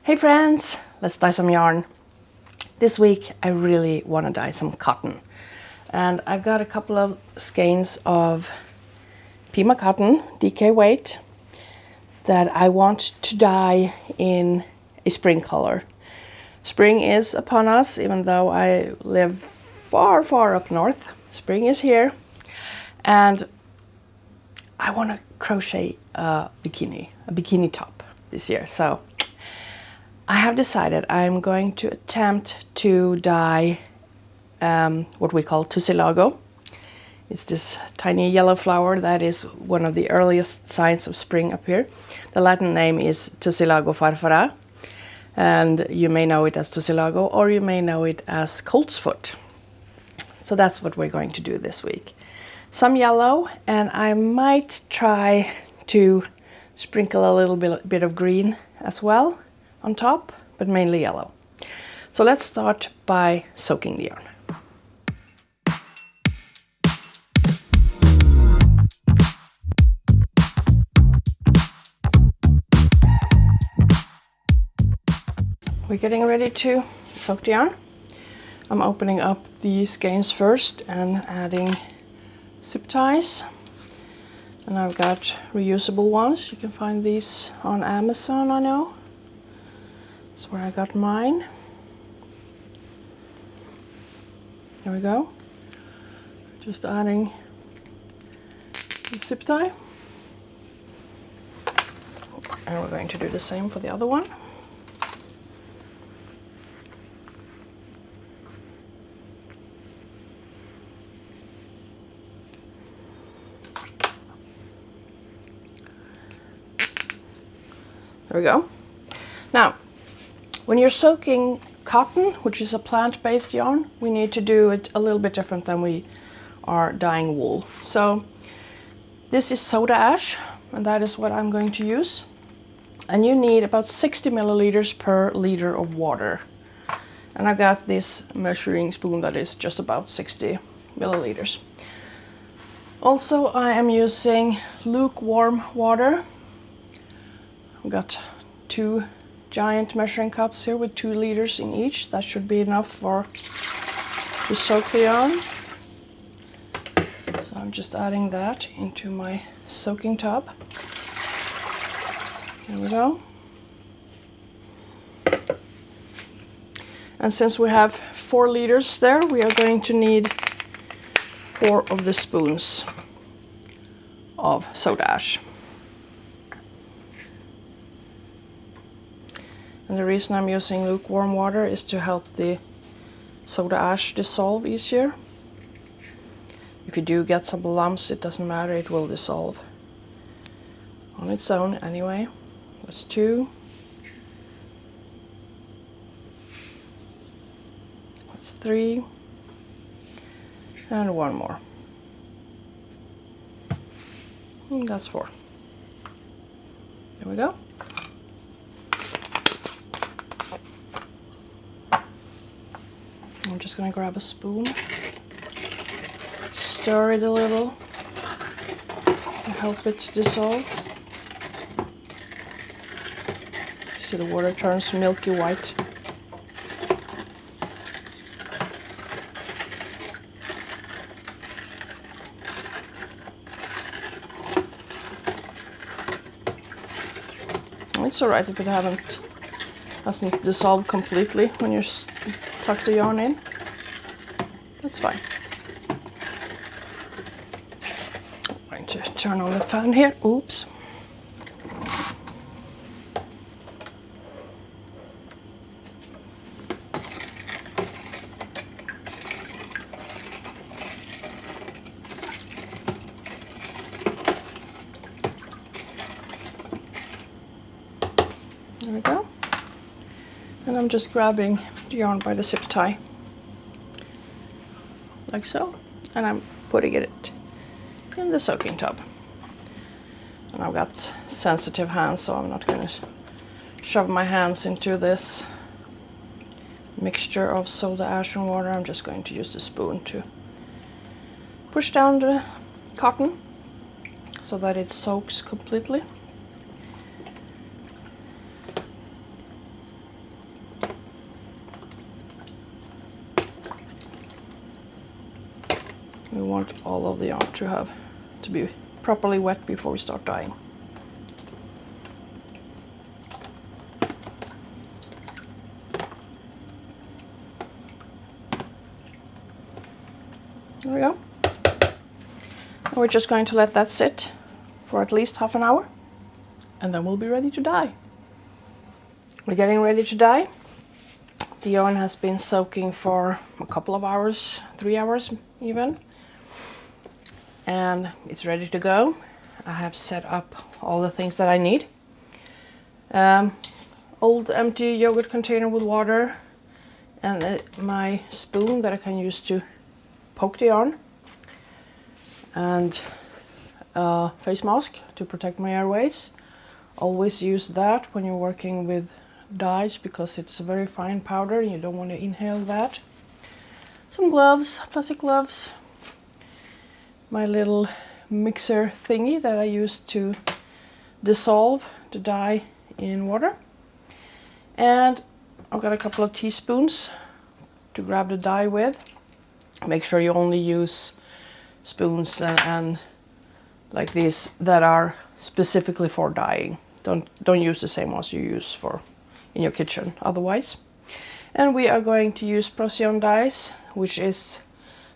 Hey friends, let's dye some yarn. This week I really want to dye some cotton. And I've got a couple of skeins of Pima cotton, DK weight, that I want to dye in a spring color. Spring is upon us, even though I live far, far up north. Spring is here. And I want to crochet a bikini top this year. So I have decided I'm going to attempt to dye what we call Tussilago. It's this tiny yellow flower that is one of the earliest signs of spring up here. The Latin name is Tussilago farfara, and you may know it as Tussilago or you may know it as Coltsfoot. So that's what we're going to do this week. Some yellow, and I might try to sprinkle a little bit of green as well on top, but mainly yellow. So let's start by soaking the yarn. We're getting ready to soak the yarn. I'm opening up the skeins first and adding zip ties. And I've got reusable ones. You can find these on Amazon, I know. That's where I got mine. There we go. Just adding the zip tie. And we're going to do the same for the other one. There we go. Now, when you're soaking cotton, which is a plant-based yarn, we need to do it a little bit different than we are dyeing wool. So this is soda ash, and that is what I'm going to use. And you need about 60 milliliters per liter of water. And I've got this measuring spoon that is just about 60 milliliters. Also, I am using lukewarm water. I've got 2 giant measuring cups here with 2 liters in each. That should be enough to soak the yarn. So I'm just adding that into my soaking tub. Here we go. And since we have 4 liters there, we are going to need 4 of the spoons of soda ash. And the reason I'm using lukewarm water is to help the soda ash dissolve easier. If you do get some lumps, it doesn't matter, it will dissolve on its own anyway. That's 2. That's 3. And 1 more. And that's 4. There we go. I'm just going to grab a spoon, stir it a little, and help it to dissolve. You see the water turns milky white. It's alright if it hasn't dissolved completely when you tuck the yarn in. That's fine. I'm going to turn on the fan here. Oops. There we go. And I'm just grabbing the yarn by the zip tie, like so, and I'm putting it in the soaking tub. And I've got sensitive hands, so I'm not going to shove my hands into this mixture of soda ash and water. I'm just going to use the spoon to push down the cotton so that it soaks completely. We want all of the yarn to be properly wet before we start dyeing. There we go. And we're just going to let that sit for at least half an hour, and then we'll be ready to dye. We're getting ready to dye. The yarn has been soaking for a couple of hours, 3 hours even, and it's ready to go. I have set up all the things that I need. Old empty yogurt container with water, and my spoon that I can use to poke the yarn, and a face mask to protect my airways. Always use that when you're working with dyes because it's a very fine powder and you don't want to inhale that. Some gloves, plastic gloves, my little mixer thingy that I use to dissolve the dye in water, and I've got a couple of teaspoons to grab the dye with. Make sure you only use spoons and like these that are specifically for dyeing. Don't use the same ones you use for in your kitchen otherwise. And we are going to use Procion dyes, which is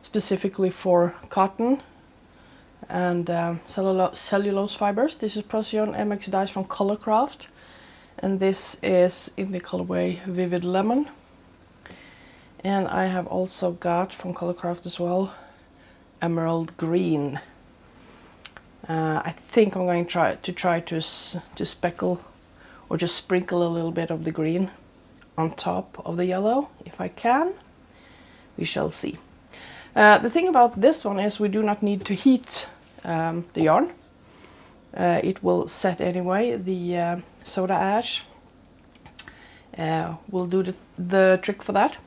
specifically for cotton and cellulose fibers. This is Procion MX dyes from Colourcraft, and this is in the colorway Vivid Lemon. And I have also got from Colourcraft as well Emerald Green. I think I'm going to try to speckle or just sprinkle a little bit of the green on top of the yellow if I can. We shall see. The thing about this one is we do not need to heat the yarn. It will set anyway. The soda ash will do the trick for that.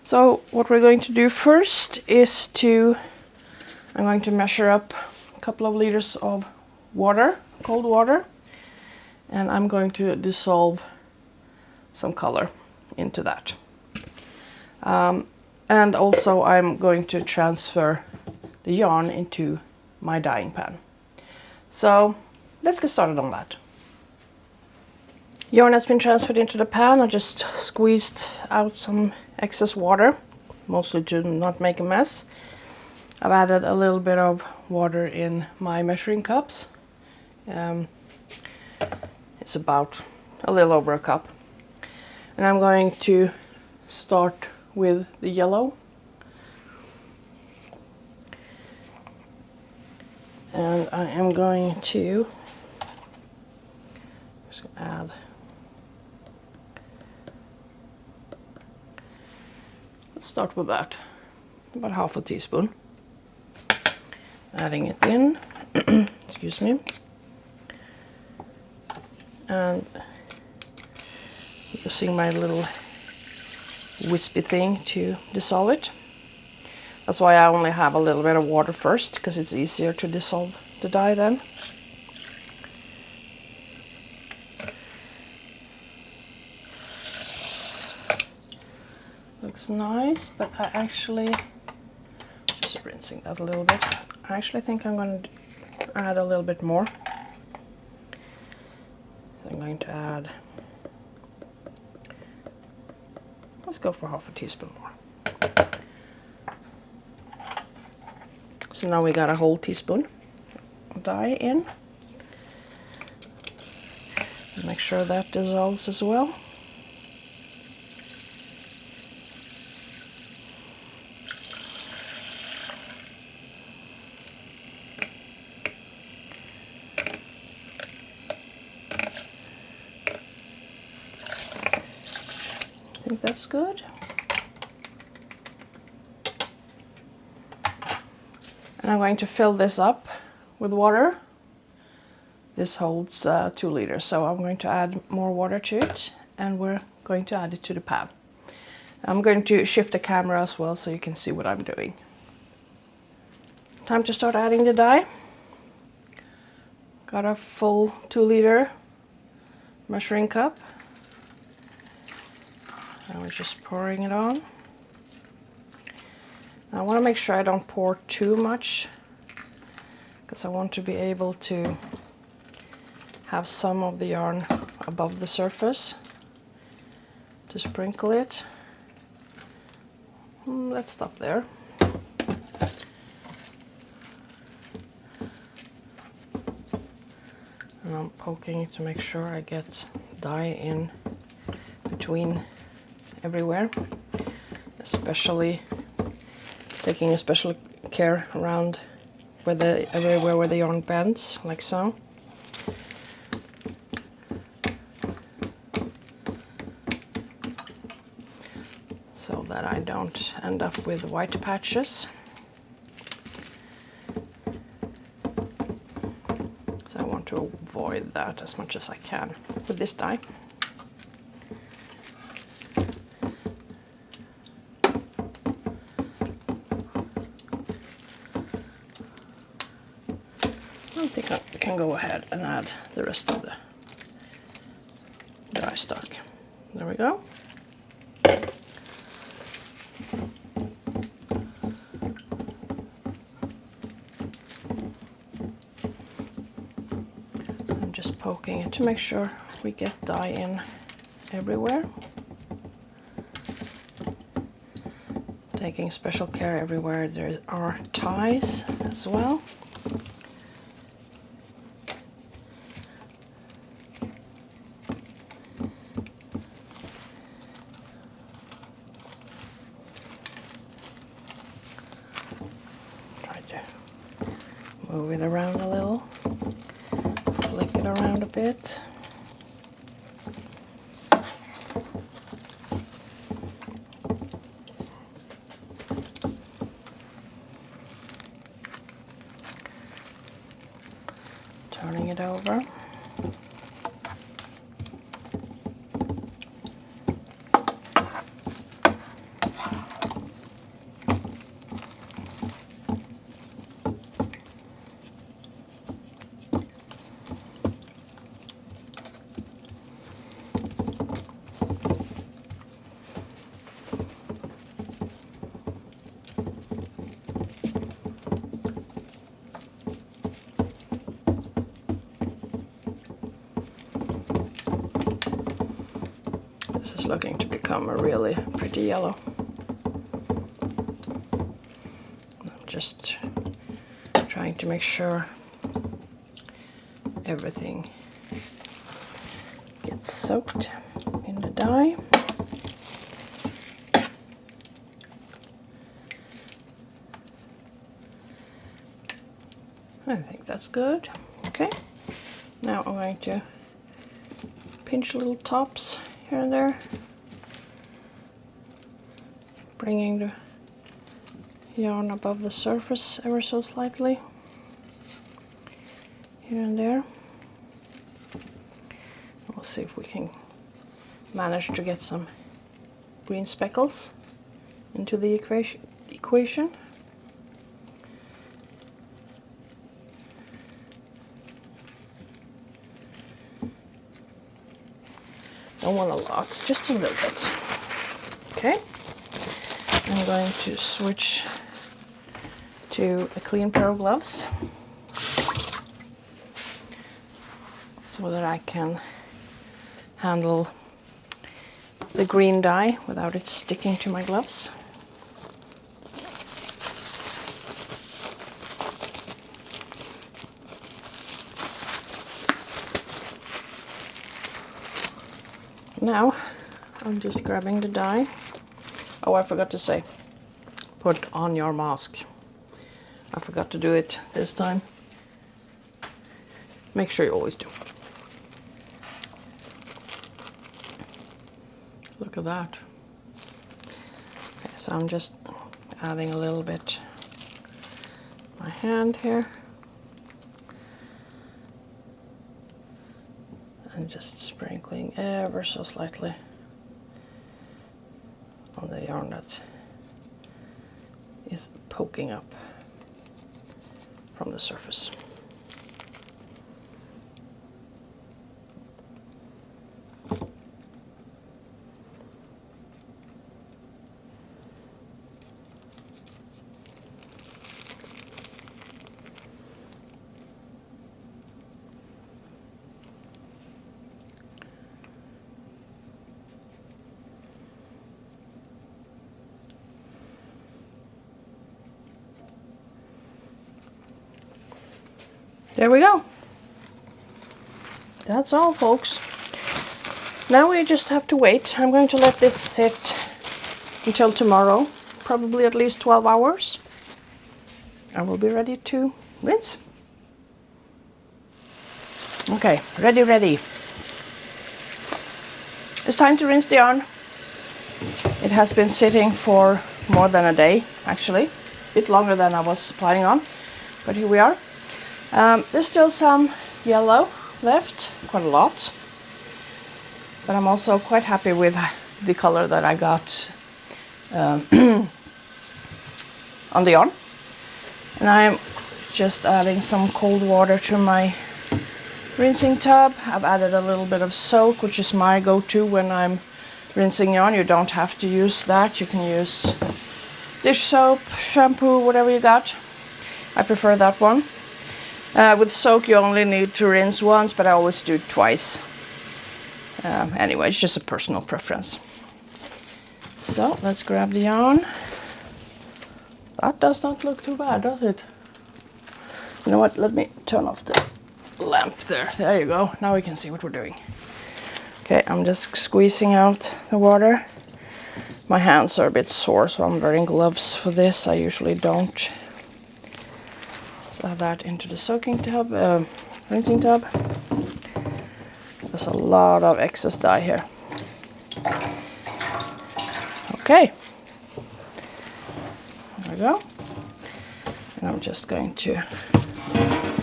So what we're going to do first is I'm going to measure up a couple of liters of water, cold water, and I'm going to dissolve some color into that. And also I'm going to transfer the yarn into my dyeing pan. So let's get started on that. Yarn has been transferred into the pan. I just squeezed out some excess water, mostly to not make a mess. I've added a little bit of water in my measuring cups. It's about a little over a cup. And I'm going to start with the yellow. And I am going to just add, let's start with that, about half a teaspoon. Adding it in, excuse me, and using my little wispy thing to dissolve it. That's why I only have a little bit of water first, because it's easier to dissolve the dye then. Looks nice, but I actually, just rinsing that a little bit, I actually think I'm going to add a little bit more. So I'm going to add, let's go for half a teaspoon more. So now we got a whole teaspoon of dye in. Make sure that dissolves as well. I think that's good. And I'm going to fill this up with water. This holds 2 liters, so I'm going to add more water to it, and we're going to add it to the pan. I'm going to shift the camera as well so you can see what I'm doing. Time to start adding the dye. Got a full 2-liter measuring cup. And we're just pouring it on. I want to make sure I don't pour too much, because I want to be able to have some of the yarn above the surface to sprinkle it. Let's stop there. And I'm poking to make sure I get dye in between everywhere, especially taking a special care around everywhere where the yarn bends, like so. So that I don't end up with white patches. So I want to avoid that as much as I can with this dye. I think I can go ahead and add the rest of the dye stock. There we go. I'm just poking it to make sure we get dye in everywhere. Taking special care everywhere there are ties as well. Move it around a little, flick it around a bit. Turning it over. This is looking to become a really pretty yellow. I'm just trying to make sure everything gets soaked in the dye. I think that's good. Okay, now I'm going to pinch little tops here and there, bringing the yarn above the surface ever so slightly, here and there. We'll see if we can manage to get some green speckles into the equation. Don't want a lot, just a little bit. Okay, I'm going to switch to a clean pair of gloves so that I can handle the green dye without it sticking to my gloves. Now I'm just grabbing the dye. Oh, I forgot to say, put on your mask. I forgot to do it this time. Make sure you always do. Look at that. Okay, so I'm just adding a little bit my hand here. And just sprinkling ever so slightly on the yarn that is poking up from the surface. there we go. That's all, folks. Now we just have to wait. I'm going to let this sit until tomorrow, probably at least 12 hours. I will be ready to rinse. Okay, ready. It's time to rinse the yarn. It has been sitting for more than a day, actually. A bit longer than I was planning on, but here we are. There's still some yellow left, quite a lot. But I'm also quite happy with the color that I got on the yarn. And I'm just adding some cold water to my rinsing tub. I've added a little bit of soak, which is my go-to when I'm rinsing yarn. You don't have to use that. You can use dish soap, shampoo, whatever you got. I prefer that one. With soak you only need to rinse once, but I always do it twice. Anyway, it's just a personal preference. So let's grab the yarn. That does not look too bad, does it? You know what, let me turn off the lamp there. There you go, now we can see what we're doing. Okay, I'm just squeezing out the water. My hands are a bit sore, so I'm wearing gloves for this. I usually don't. Let's add that into the soaking tub, rinsing tub. There's a lot of excess dye here. Okay. There we go. And I'm just going to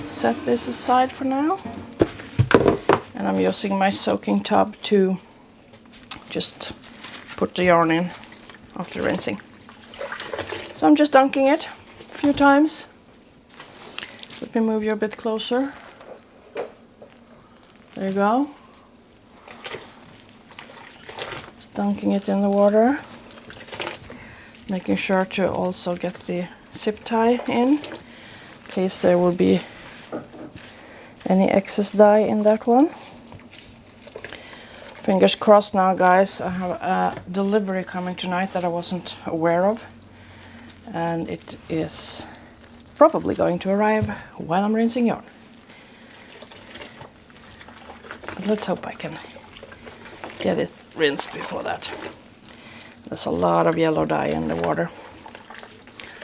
set this aside for now. And I'm using my soaking tub to just put the yarn in after rinsing. So I'm just dunking it a few times. Let me move you a bit closer. There you go. Just dunking it in the water. Making sure to also get the zip tie in case there will be any excess dye in that one. Fingers crossed now, guys. I have a delivery coming tonight that I wasn't aware of, and it is probably going to arrive while I'm rinsing yarn. But let's hope I can get it rinsed before that. There's a lot of yellow dye in the water,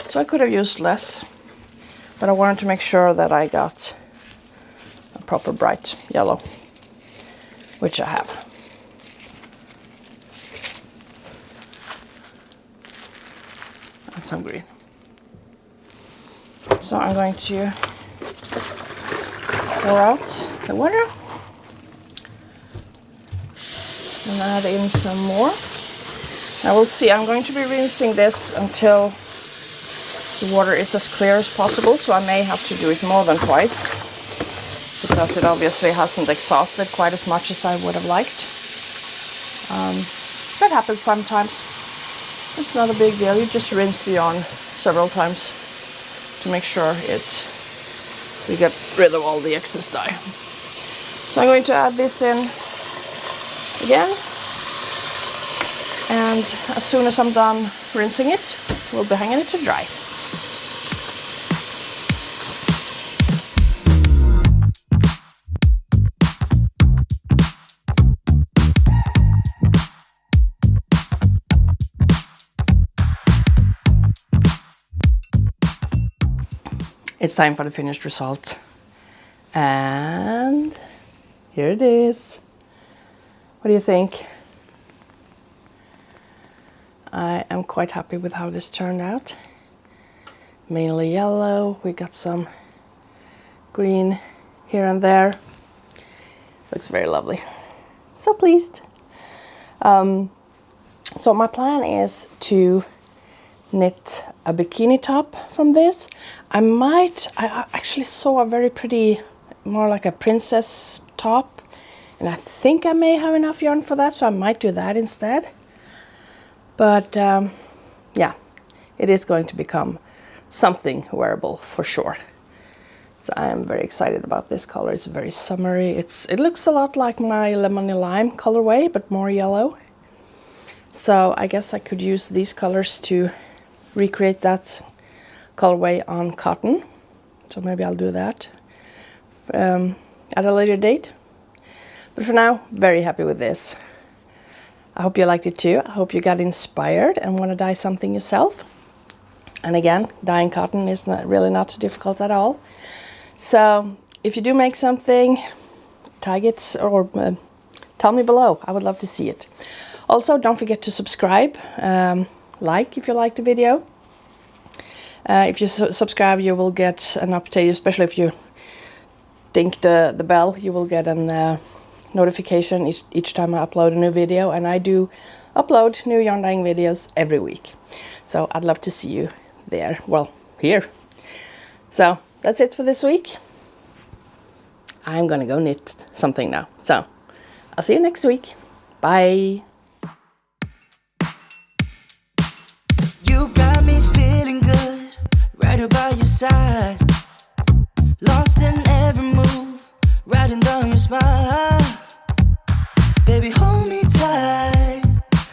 so I could have used less, but I wanted to make sure that I got a proper bright yellow, which I have. And some green. So I'm going to pour out the water and add in some more. Now we'll see, I'm going to be rinsing this until the water is as clear as possible, so I may have to do it more than twice because it obviously hasn't exhausted quite as much as I would have liked. That happens sometimes. It's not a big deal. You just rinse the yarn several times to make sure we get rid of all the excess dye. So I'm going to add this in again, and as soon as I'm done rinsing it, we'll be hanging it to dry. It's time for the finished result, and here it is. What do you think? I am quite happy with how this turned out. Mainly yellow, we got some green here and there. Looks very lovely. So pleased. So my plan is to knit a bikini top from this. I actually saw a very pretty, more like a princess top, and I think I may have enough yarn for that, so I might do that instead. But yeah, it is going to become something wearable for sure. So I am very excited about this color. It's very summery. It looks a lot like my Lemony Lime colorway, but more yellow. So I guess I could use these colors to recreate that colorway on cotton. So maybe I'll do that at a later date. But for now, very happy with this. I hope you liked it too. I hope you got inspired and want to dye something yourself. And again, dyeing cotton is not too difficult at all. So if you do make something, tag it or tell me below. I would love to see it. Also, don't forget to subscribe. Like if you liked the video. If you subscribe, you will get an update, especially if you ding the bell, you will get a notification each time I upload a new video. And I do upload new yarn dyeing videos every week. So I'd love to see you there. Well, here. So that's it for this week. I'm gonna go knit something now. So I'll see you next week. Bye. You got me feeling good, right by your side. Lost in every move, writing down your smile. Baby, hold me tight,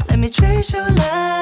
let me trace your line.